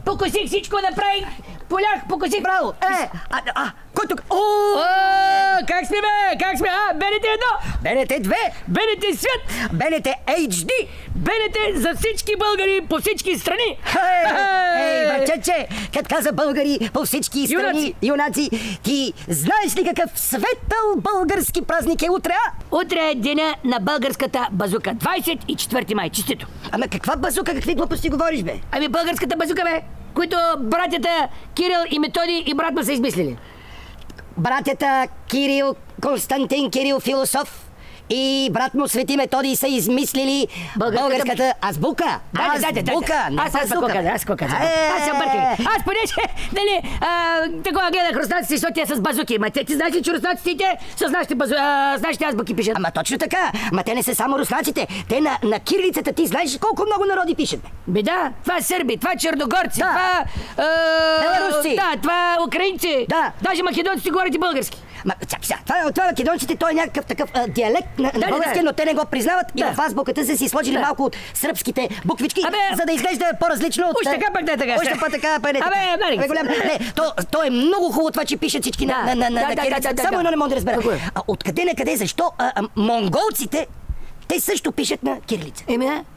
покосих всичко, направих. Полях, покосих. Браво! Кой тук? Как сме, бе? Как сме? БНТ 1! БНТ 2! БНТ Свят! БНТ HD! БНТ за всички българи по всички страни! Братче, като каза българи по всички страни, юнаци, ти знаеш ли какъв светъл български празник е утре, а? Утре е деня на българската базука. 24 май. Честито! Ама каква базука? Какви глупости говориш, бе? Ами българската базука, бе! Които братята Кирил и Методи и брат му са измислили. Братята Кирил, Константин Кирил Философ и брат му Свети Методий са измислили българската азбука. Азбука, не базука. Аз се обърках. Аз понеже, нали, такова гледах руснаците, защото те с базуки. Ма ти знаеш ли, че руснаците с нашите азбуки пишат? Ама точно така. Ма те не са само руснаците. Те на кирилицата ти знаеш колко много народи пишат, бе? Бе да, това сърби, това черногорци, това... беларусци. Да, това украинци. Да. Даже македонците говорят и български. Ма, чакай сега, това македонците, той е някакъв такъв диалект на български, но те не го признават и в азбуката са си сложили малко от сръбските буквички, за да изглежда по-различно от... Уж така пък не така. Още по-така, пък не така. Не, то е много хубаво това, че пишат всички на кирилица. Само едно не мога да разбера. Откъде на къде, защо монголците, те също пишат на кирилица?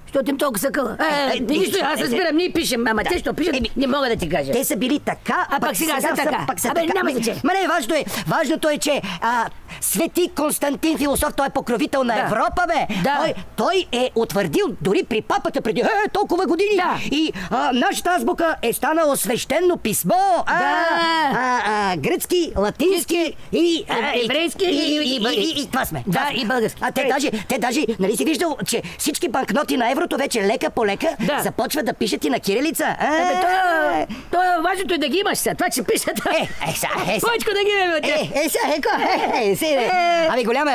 Защото им толкова са къла. Нищо, аз разбирам, ние пишем, ама те що пишат, не мога да ти кажа. Те са били така, а пък сега са така. Няма значение. Ма не, важното е, че Свети Константин Философ, той е покровител на Европа, бе. Той е утвърдил дори при папата преди толкова години. И нашата азбука е станало свещено писмо. Гръцки, латински и еврейски и това сме. Да, и български. Те даже, нали си виждал, че всички банкноти на еврото вече лека по лека започват да пишат и на кирилица. Важното е да ги имаш сега, това че пишат. Повечко да ги имаме. Ами голяма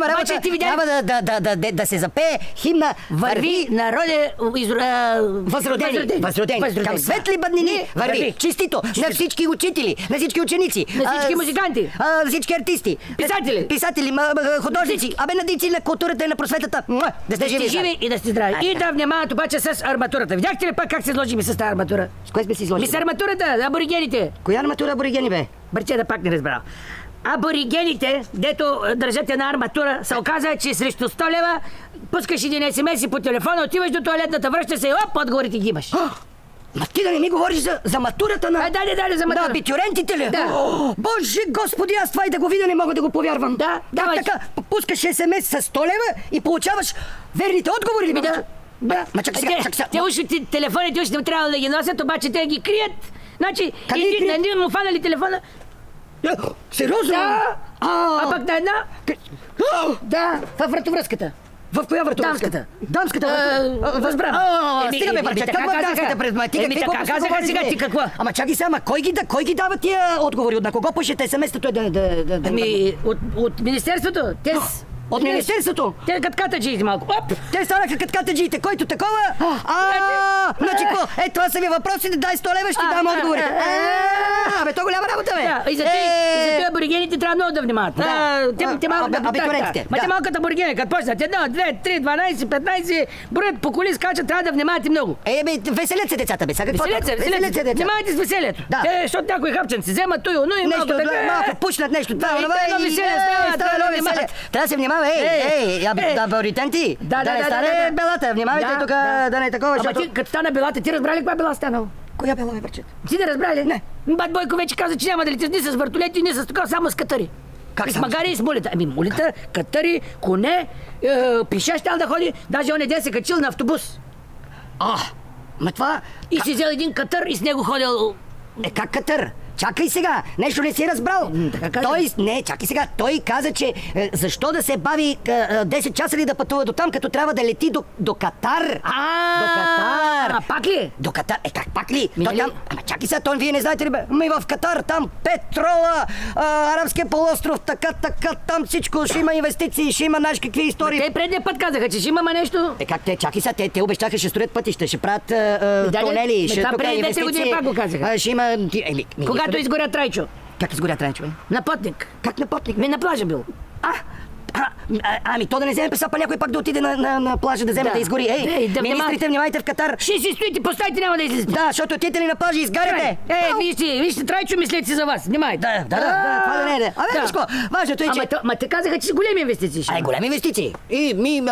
работа. Трябва да се запее химна "Върви, народе възродени. Към светли бъднини върви. Честито на всички учители, на всички ученици, на всички музиканти, на всички артисти, писатели, художници, на дейци на културата и на просветата. Да сте живи и да сте здрави. И да внимават обаче с арматурата. Видяхте ли пак как се сложим с тази арматура? С кое сме си сложили? С арматурата, аборигените. Коя арматура аборигени, бе? Бърче, да пак не разбрал. Аборигените, дето държат една арматура, се оказа, че срещу 100 лева пускаш един СМС по телефона, отиваш до тоалетната, връщаш се и отговорите ги имаш. Ма ти да не ми говориш за матурата на... Да, за матура. На абитюрентите ли? Да. Боже господи, аз това и да го видя не мога да го повярвам. Да, как така? Пускаш СМС с 100 лева и получаваш верните отговори ли? Да. Ма чакай сега. Те уж телефоните уж не трябва да ги носят, обаче те ги крият. Значи, един му фанали телефона. Сериозно? Да. А пък на една... Да, във вратовръзката. В коя вратовръзката? Дамската вратовръзка. Възбран. Стига ме, бърче, как в дамската предматика? Така казаха сега ти какво? Ама чакай сега, кой ги дава тия отговори? На кого пишете СМС-то да... От Министерството. От Министерството? Те каткатаджиите малко. Те станаха каткатаджиите. Който такова... Значи какво? Това са ви въпросите, дай 100 лева, ще ти дам отговорите. Бе, то голяма работа, бе. И за тези аборигените трябва много да внимават. Абитурентите. Ма те малката аборигени, като почнат 1, 2, 3, 12, 15, броят по коли скачат, трябва да внимавате много. Веселят се децата, бе. Веселят се. Внимавайте с веселието. Защото някои хапченци вземат той, но и малко така. Малко пушнат нещо. Трябва да се внимава. Аборигенти. Да не стане белата. Внимавайте тук, да не е такова. Ама ти, като стана белата, ти разбрали каква бела станала? Коя бела, бе, бърче? Ти не разбрали? Не. Бат Бойко вече каза, че няма да лети ни с въртолети, ни с такова, само с катари. Как с магари и с мулета. Мулета, катари, коне, пиша щял да ходи, даже он ден се качил на автобус. Ма това... И си взел един катър и с него ходил... Как катър? Чакай сега, нещо не си разбрал. Чакай сега. Той каза, че защо да се бави 10 часа ли да пътува до там, като трябва да лети до Катар. До Катар. Пак ли? До Катар. Как пак ли? Ама чакай сега, вие не знаете ли, бе? В Катар, там петрола, арабския полуостров, така, там всичко, ще има инвестиции, ще има знаеш какви истории. Те предния път казаха, че ще имаме нещо. Как те? Чакай сега, те обещаха, ще строят пътища, ще правят тунели, ще тук инвестиции. Преди 2-3 години пак го казаха. Ще има... Когато изгоря Трайчо. Как изгоря Трайчо, бе? На Потник. Как на Потник? На плажа бил. Ами то да не вземе песапа, някой пак да отиде на плажа да вземе да изгори. Ей, министрите, внимайте в Катар. Ще си стоите, поставите, няма да излизате. Да, защото отидете ли на плажа и изгаряте. Вижте, Трайчо, мислете за вас. Внимайте. Да, това да не е. Абе, вижко, важното е, че... Ама те казаха, че с големи инвестиции. Големи инвестиции. И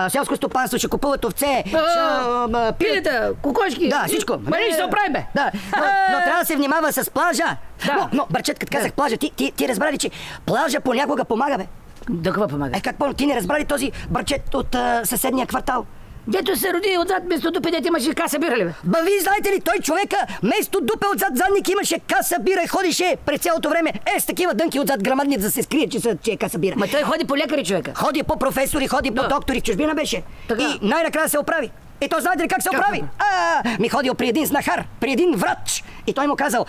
селско стопанство ще купуват овце, пилета, кокошки. Да, всичко. Нали ще се оправим, бе. Да, но трябва да се внимава с плажа. Но, Бърчет, като казах плажа, ти разбрали, че плажа понякога помага, бе. Да какво помага? Как помня, ти не разбрали този Бърчет от съседния квартал? Дето се роди отзад, вместо дупе, дете имаше каса бира ли, бе? Вие знаете ли, той човека, вместо дупе отзад задник имаше каса бира и ходише през цялото време. с такива дънки отзад грамадни, да се скрие, че е каса бира. Ма той ходи по лекари, човека. Ходи по професори, ходи по доктори, в чужбина беше. Така. И най-накрая се оправи. И той знаете ли как се оправи? Ми ходил при един знахар, при един врач. И той му казал: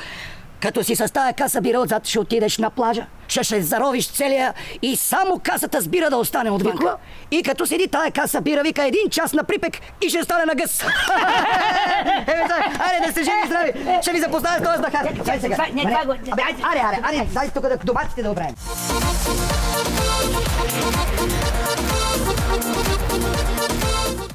като си с тая каса бира отзад, ще отидеш на плажа, ще заровиш целия и само касата с бира да остане отвън. И като седи тая каса бира, вика 1 час на припек и ще стане на гъс. Айде да сте живи и здрави. Ще ви запозная с този знахар. Айде, дай тук доматите да оправим.